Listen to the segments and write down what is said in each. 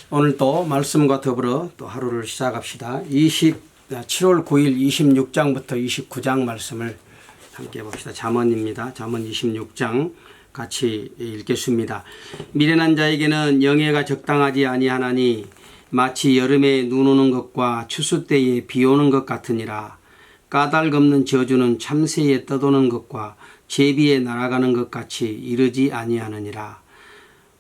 오늘 또 말씀과 더불어 또 하루를 시작합시다. 7월 9일 26장부터 29장 말씀을 함께 봅시다. 잠언입니다. 잠언 26장 같이 읽겠습니다. 미련한 자에게는 영예가 적당하지 아니하나니 마치 여름에 눈 오는 것과 추수 때에 비 오는 것 같으니라. 까닭 없는 저주는 참새에 떠도는 것과 제비에 날아가는 것 같이 이르지 아니하느니라.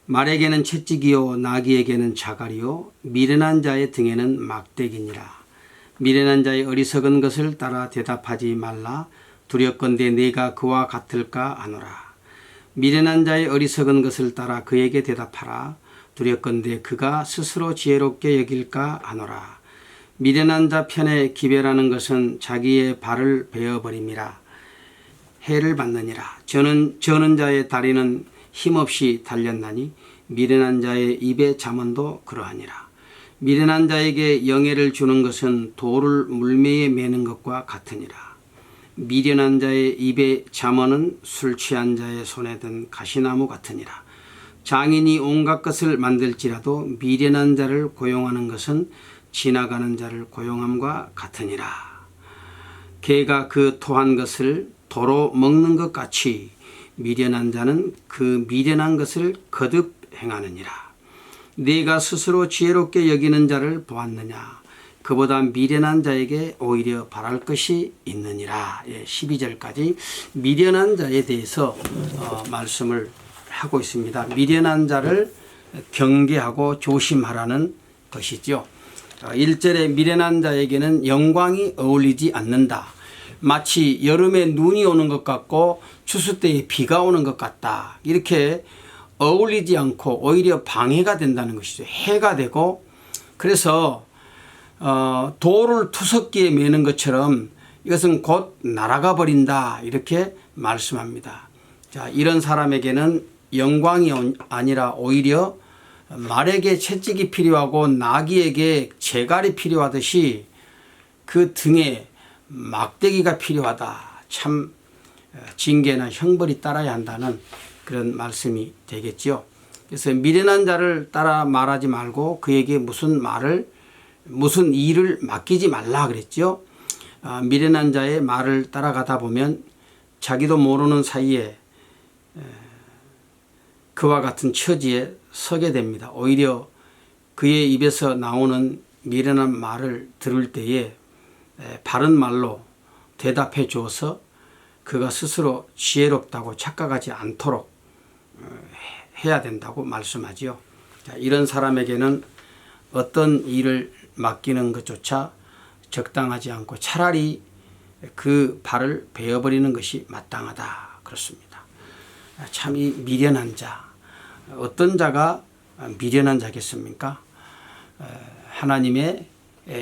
말에게는 채찍이요 나귀에게는 자갈이요 미련한 자의 등에는 막대기니라. 미련한 자의 어리석은 것을 따라 대답하지 말라. 두렵건대 내가 그와 같을까 하노라. 미련한 자의 어리석은 것을 따라 그에게 대답하라. 두렵건대 그가 스스로 지혜롭게 여길까 하노라. 미련한 자 편에 기별하는 것은 자기의 발을 베어버림이라. 해를 받느니라. 저는 자의 다리는 힘없이 달렸나니 미련한 자의 입의 잠언도 그러하니라. 미련한 자에게 영예를 주는 것은 돌을 물매에 매는 것과 같으니라. 미련한 자의 입의 잠언은 술 취한 자의 손에 든 가시나무 같으니라. 장인이 온갖 것을 만들지라도 미련한 자를 고용하는 것은 지나가는 자를 고용함과 같으니라. 개가 그 토한 것을 도로 먹는 것 같이 미련한 자는 그 미련한 것을 거듭 행하느니라. 네가 스스로 지혜롭게 여기는 자를 보았느냐. 그보다 미련한 자에게 오히려 바랄 것이 있느니라. 12절까지 미련한 자에 대해서 말씀을 하고 있습니다. 미련한 자를 경계하고 조심하라는 것이죠. 1절에 미련한 자에게는 영광이 어울리지 않는다. 마치 여름에 눈이 오는 것 같고 추수 때에 비가 오는 것 같다. 이렇게 어울리지 않고 오히려 방해가 된다는 것이죠. 해가 되고 그래서 돌을 투석기에 매는 것처럼 이것은 곧 날아가 버린다. 이렇게 말씀합니다. 자, 이런 사람에게는 영광이 아니라 오히려 말에게 채찍이 필요하고 나귀에게 재갈이 필요하듯이 그 등에 막대기가 필요하다. 참 징계나 형벌이 따라야 한다는 그런 말씀이 되겠지요. 그래서 미련한 자를 따라 말하지 말고 그에게 무슨 일을 맡기지 말라 그랬죠. 미련한 자의 말을 따라가다 보면 자기도 모르는 사이에 그와 같은 처지에 서게 됩니다. 오히려 그의 입에서 나오는 미련한 말을 들을 때에 바른 말로 대답해 주어서 그가 스스로 지혜롭다고 착각하지 않도록 해야 된다고 말씀하지요. 이런 사람에게는 어떤 일을 맡기는 것조차 적당하지 않고 차라리 그 발을 베어버리는 것이 마땅하다. 그렇습니다. 참 이 미련한 자, 어떤 자가 미련한 자겠습니까? 하나님의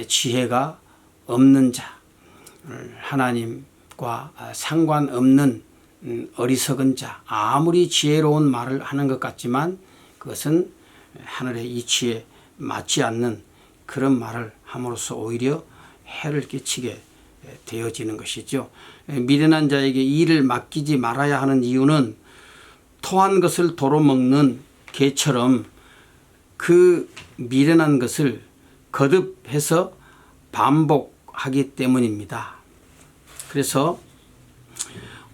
지혜가 없는 자, 하나님과 상관없는 어리석은 자, 아무리 지혜로운 말을 하는 것 같지만 그것은 하늘의 이치에 맞지 않는 그런 말을 함으로써 오히려 해를 끼치게 되어지는 것이죠. 미련한 자에게 일을 맡기지 말아야 하는 이유는 토한 것을 도로 먹는 개처럼 그 미련한 것을 거듭해서 반복하기 때문입니다. 그래서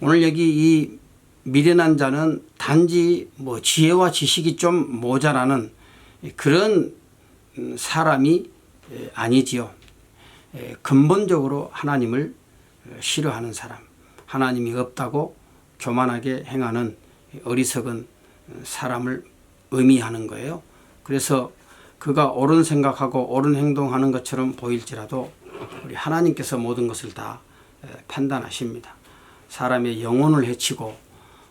오늘 여기 이 미련한 자는 단지 지혜와 지식이 좀 모자라는 그런 사람이 아니지요. 근본적으로 하나님을 싫어하는 사람, 하나님이 없다고 교만하게 행하는 어리석은 사람을 의미하는 거예요. 그래서 그가 옳은 생각하고 옳은 행동하는 것처럼 보일지라도 우리 하나님께서 모든 것을 다 판단하십니다. 사람의 영혼을 해치고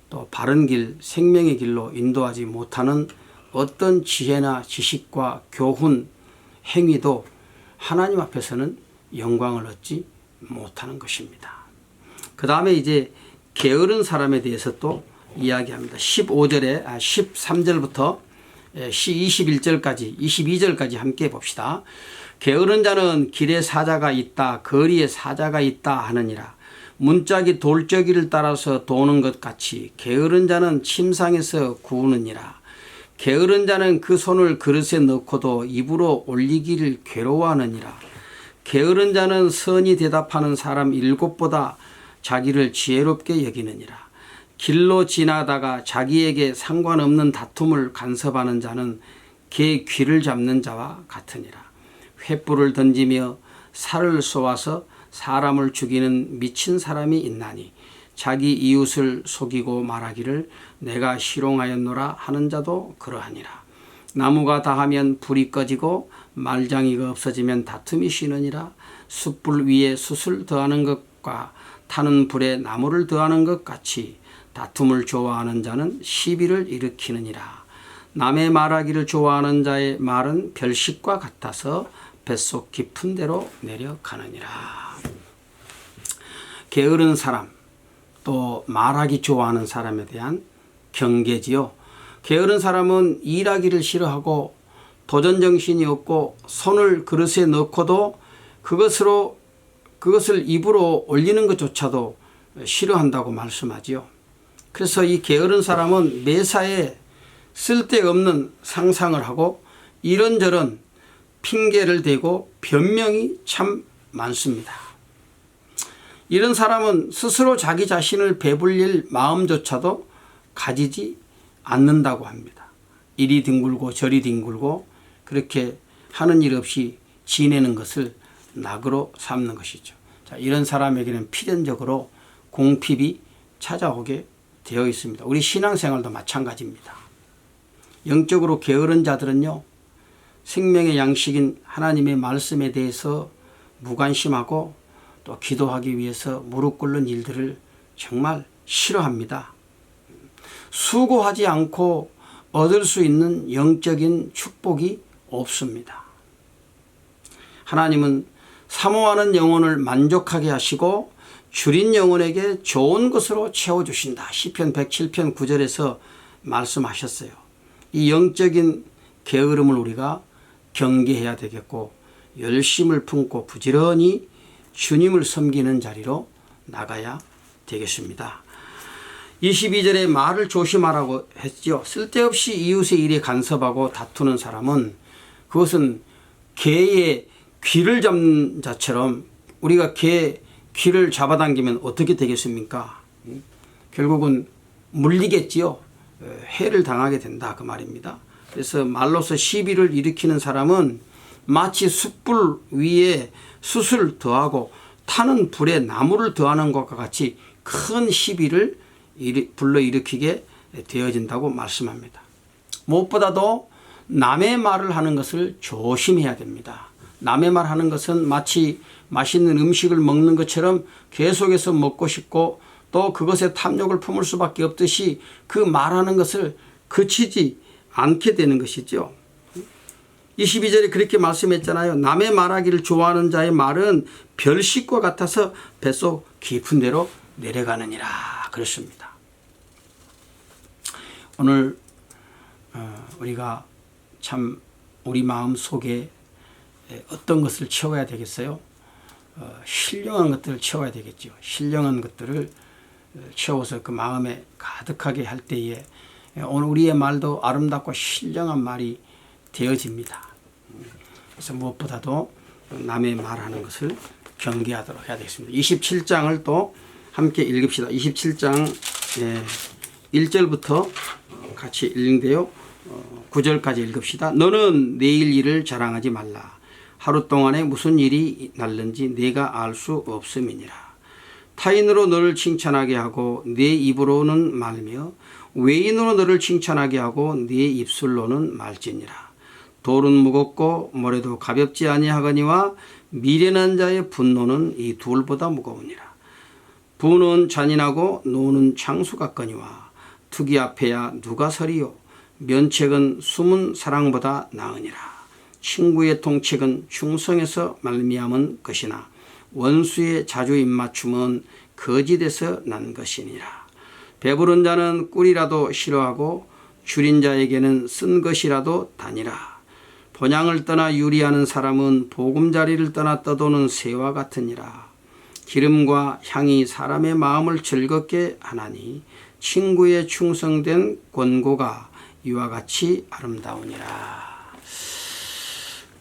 또 바른 길, 생명의 길로 인도하지 못하는 어떤 지혜나 지식과 교훈, 행위도 하나님 앞에서는 영광을 얻지 못하는 것입니다. 그 다음에 이제 게으른 사람에 대해서 또 이야기합니다. 13절부터 21절까지 22절까지 함께 봅시다. 게으른 자는 길에 사자가 있다 거리에 사자가 있다 하느니라. 문짝이 돌저기를 따라서 도는 것 같이 게으른 자는 침상에서 구우느니라. 게으른 자는 그 손을 그릇에 넣고도 입으로 올리기를 괴로워하느니라. 게으른 자는 선이 대답하는 사람 7보다 자기를 지혜롭게 여기느니라. 길로 지나다가 자기에게 상관없는 다툼을 간섭하는 자는 개 귀를 잡는 자와 같으니라. 횃불을 던지며 살을 쏘아서 사람을 죽이는 미친 사람이 있나니 자기 이웃을 속이고 말하기를 내가 희롱하였노라 하는 자도 그러하니라. 나무가 다하면 불이 꺼지고 말장이가 없어지면 다툼이 쉬느니라. 숯불 위에 숯을 더하는 것과 타는 불에 나무를 더하는 것 같이 다툼을 좋아하는 자는 시비를 일으키느니라. 남의 말하기를 좋아하는 자의 말은 별식과 같아서 뱃속 깊은 데로 내려가느니라. 게으른 사람, 또 말하기 좋아하는 사람에 대한 경계지요. 게으른 사람은 일하기를 싫어하고 도전정신이 없고 손을 그릇에 넣고도 그것을 입으로 올리는 것조차도 싫어한다고 말씀하지요. 그래서 이 게으른 사람은 매사에 쓸데없는 상상을 하고 이런저런 핑계를 대고 변명이 참 많습니다. 이런 사람은 스스로 자기 자신을 배불릴 마음조차도 가지지 않는다고 합니다. 이리 뒹굴고 저리 뒹굴고 그렇게 하는 일 없이 지내는 것을 낙으로 삼는 것이죠. 자, 이런 사람에게는 필연적으로 공핍이 찾아오게 되어 있습니다. 우리 신앙생활도 마찬가지입니다. 영적으로 게으른 자들은요, 생명의 양식인 하나님의 말씀에 대해서 무관심하고 또 기도하기 위해서 무릎 꿇는 일들을 정말 싫어합니다. 수고하지 않고 얻을 수 있는 영적인 축복이 없습니다. 하나님은 사모하는 영혼을 만족하게 하시고 줄인 영혼에게 좋은 것으로 채워주신다. 시편 107편 9절에서 말씀하셨어요. 이 영적인 게으름을 우리가 경계해야 되겠고 열심을 품고 부지런히 주님을 섬기는 자리로 나가야 되겠습니다. 22절에 말을 조심하라고 했죠. 쓸데없이 이웃의 일에 간섭하고 다투는 사람은 그것은 개의 귀를 잡는 자처럼 우리가 개 귀를 잡아당기면 어떻게 되겠습니까? 결국은 물리겠지요. 해를 당하게 된다 그 말입니다. 그래서 말로서 시비를 일으키는 사람은 마치 숯불 위에 숯을 더하고 타는 불에 나무를 더하는 것과 같이 큰 시비를 불러일으키게 되어진다고 말씀합니다. 무엇보다도 남의 말을 하는 것을 조심해야 됩니다. 남의 말하는 것은 마치 맛있는 음식을 먹는 것처럼 계속해서 먹고 싶고 또 그것에 탐욕을 품을 수밖에 없듯이 그 말하는 것을 그치지 않게 되는 것이죠. 22절에 그렇게 말씀했잖아요. 남의 말하기를 좋아하는 자의 말은 별식과 같아서 뱃속 깊은 데로 내려가느니라 그렇습니다. 오늘 우리가 참 우리 마음 속에 어떤 것을 채워야 되겠어요? 신령한 것들을 채워야 되겠죠. 신령한 것들을 채워서 그 마음에 가득하게 할 때에 오늘 우리의 말도 아름답고 신령한 말이 되어집니다. 그래서 무엇보다도 남의 말하는 것을 경계하도록 해야 되겠습니다. 27장을 또 함께 읽읍시다. 27장 1절부터 같이 읽는데요. 9절까지 읽읍시다. 너는 내일 일을 자랑하지 말라. 하루 동안에 무슨 일이 날는지 내가 알 수 없음이니라. 타인으로 너를 칭찬하게 하고 내 입으로는 말며 외인으로 너를 칭찬하게 하고 내 입술로는 말지니라. 돌은 무겁고 모래도 가볍지 아니하거니와 미련한 자의 분노는 이 둘보다 무거우니라. 분은 잔인하고 노는 창수 같거니와 투기 앞에야 누가 서리요. 면책은 숨은 사랑보다 나으니라. 친구의 통책은 충성에서 말미암은 것이나 원수의 자주 입맞춤은 거짓에서 난 것이니라. 배부른 자는 꿀이라도 싫어하고 줄인 자에게는 쓴 것이라도 다니라. 본향을 떠나 유리하는 사람은 보금자리를 떠나 떠도는 새와 같으니라. 기름과 향이 사람의 마음을 즐겁게 하나니 친구의 충성된 권고가 이와 같이 아름다우니라.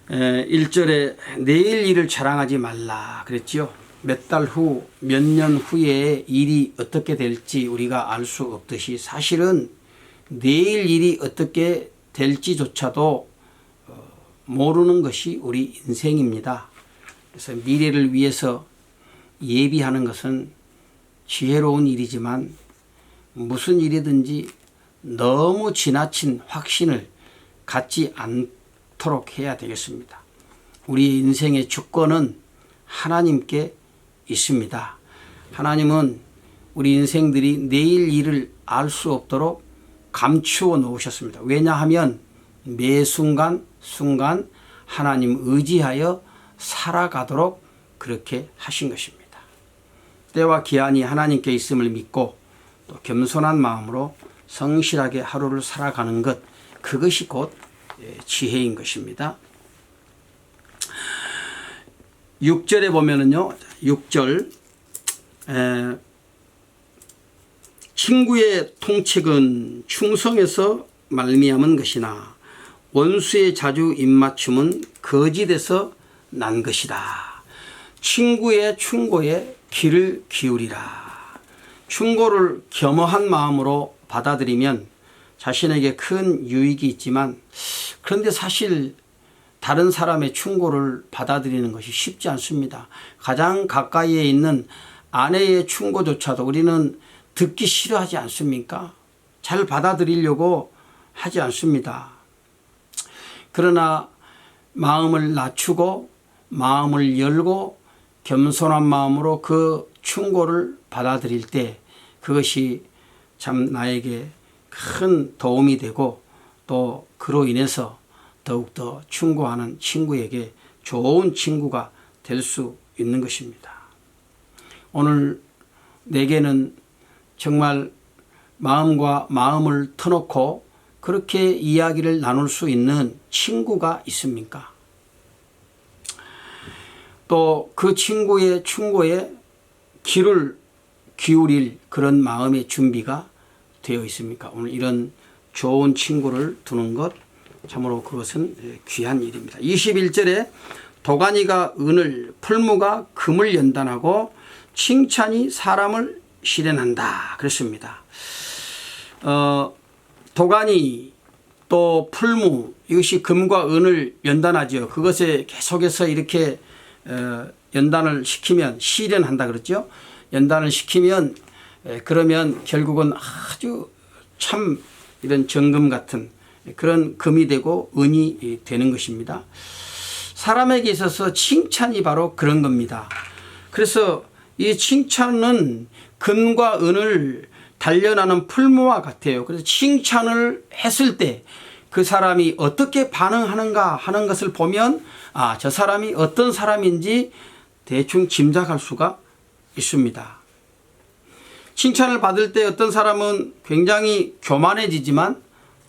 1절에 내일 일을 자랑하지 말라 그랬지요. 몇 달 후, 몇 년 후에 일이 어떻게 될지 우리가 알 수 없듯이 사실은 내일 일이 어떻게 될지조차도 모르는 것이 우리 인생입니다. 그래서 미래를 위해서 예비하는 것은 지혜로운 일이지만 무슨 일이든지 너무 지나친 확신을 갖지 않도록 해야 되겠습니다. 우리의 인생의 주권은 하나님께 있습니다. 하나님은 우리 인생들이 내일 일을 알 수 없도록 감추어 놓으셨습니다. 왜냐하면 매 순간 순간 하나님 의지하여 살아가도록 그렇게 하신 것입니다. 때와 기한이 하나님께 있음을 믿고 또 겸손한 마음으로 성실하게 하루를 살아가는 것, 그것이 곧 지혜인 것입니다. 6절에 보면은요, 6절 친구의 통책은 충성에서 말미암은 것이나 원수의 자주 입맞춤은 거짓에서 난 것이다. 친구의 충고에 귀를 기울이라. 충고를 겸허한 마음으로 받아들이면 자신에게 큰 유익이 있지만, 그런데 사실 다른 사람의 충고를 받아들이는 것이 쉽지 않습니다. 가장 가까이에 있는 아내의 충고조차도 우리는 듣기 싫어하지 않습니까? 잘 받아들이려고 하지 않습니다. 그러나 마음을 낮추고 마음을 열고 겸손한 마음으로 그 충고를 받아들일 때 그것이 참 나에게 큰 도움이 되고 또 그로 인해서 더욱더 충고하는 친구에게 좋은 친구가 될 수 있는 것입니다. 오늘 내게는 정말 마음과 마음을 터놓고 그렇게 이야기를 나눌 수 있는 친구가 있습니까? 또 그 친구의 충고에 귀를 기울일 그런 마음의 준비가 되어 있습니까? 오늘 이런 좋은 친구를 두는 것, 참으로 그것은 귀한 일입니다. 21절에 도가니가 은을, 풀무가 금을 연단하고 칭찬이 사람을 실현한다 그랬습니다. 도가니 또 풀무, 이것이 금과 은을 연단하죠. 그것에 계속해서 이렇게 연단을 시키면 실현한다 그랬죠. 연단을 시키면 그러면 결국은 아주 참 이런 정금 같은 그런 금이 되고 은이 되는 것입니다. 사람에게 있어서 칭찬이 바로 그런 겁니다. 그래서 이 칭찬은 금과 은을 단련하는 풀무와 같아요. 그래서 칭찬을 했을 때 그 사람이 어떻게 반응하는가 하는 것을 보면 저 사람이 어떤 사람인지 대충 짐작할 수가 있습니다. 칭찬을 받을 때 어떤 사람은 굉장히 교만해지지만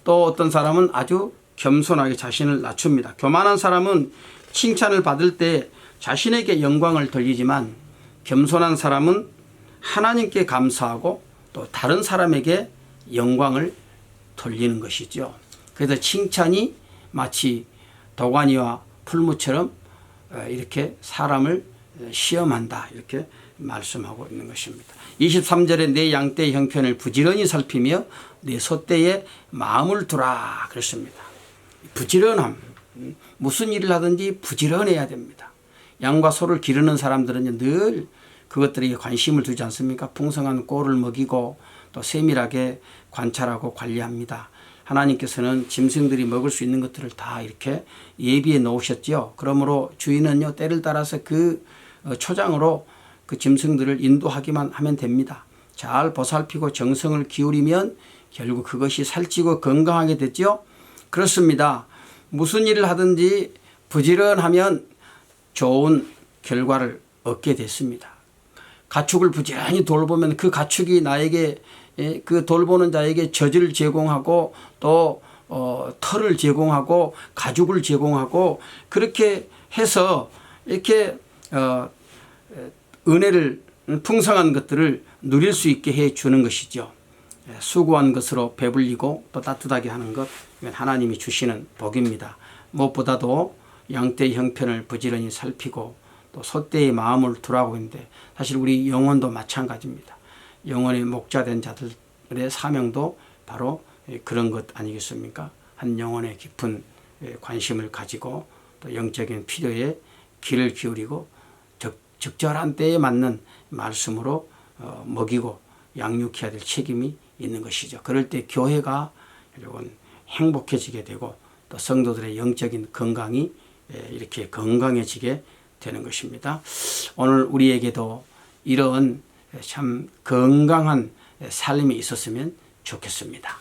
또 어떤 사람은 아주 겸손하게 자신을 낮춥니다. 교만한 사람은 칭찬을 받을 때 자신에게 영광을 돌리지만 겸손한 사람은 하나님께 감사하고 또 다른 사람에게 영광을 돌리는 것이죠. 그래서 칭찬이 마치 도가니와 풀무처럼 이렇게 사람을 시험한다, 이렇게 말씀하고 있는 것입니다. 23절에 내 양떼의 형편을 부지런히 살피며 내 소떼에 마음을 두라 그랬습니다. 부지런함, 무슨 일을 하든지 부지런해야 됩니다. 양과 소를 기르는 사람들은 늘 그것들에게 관심을 두지 않습니까? 풍성한 꼴을 먹이고 또 세밀하게 관찰하고 관리합니다. 하나님께서는 짐승들이 먹을 수 있는 것들을 다 이렇게 예비해 놓으셨죠. 그러므로 주인은요, 때를 따라서 그 초장으로 그 짐승들을 인도하기만 하면 됩니다. 잘 보살피고 정성을 기울이면 결국 그것이 살찌고 건강하게 됐죠. 그렇습니다. 무슨 일을 하든지 부지런하면 좋은 결과를 얻게 됐습니다. 가축을 부지런히 돌보면 그 가축이 나에게, 그 돌보는 자에게 젖을 제공하고 또 털을 제공하고 가죽을 제공하고 그렇게 해서 이렇게 은혜를, 풍성한 것들을 누릴 수 있게 해 주는 것이죠. 수고한 것으로 배불리고 또 따뜻하게 하는 것, 이건 하나님이 주시는 복입니다. 무엇보다도 양떼의 형편을 부지런히 살피고 또 소떼의 마음을 두라고 했는데, 사실 우리 영혼도 마찬가지입니다. 영혼의 목자된 자들의 사명도 바로 그런 것 아니겠습니까? 한 영혼의 깊은 관심을 가지고 또 영적인 필요에 귀를 기울이고 적절한 때에 맞는 말씀으로 먹이고 양육해야 될 책임이 있는 것이죠. 그럴 때 교회가 여러분 행복해지게 되고 또 성도들의 영적인 건강이 이렇게 건강해지게 되는 것입니다. 오늘 우리에게도 이런 참 건강한 삶이 있었으면 좋겠습니다.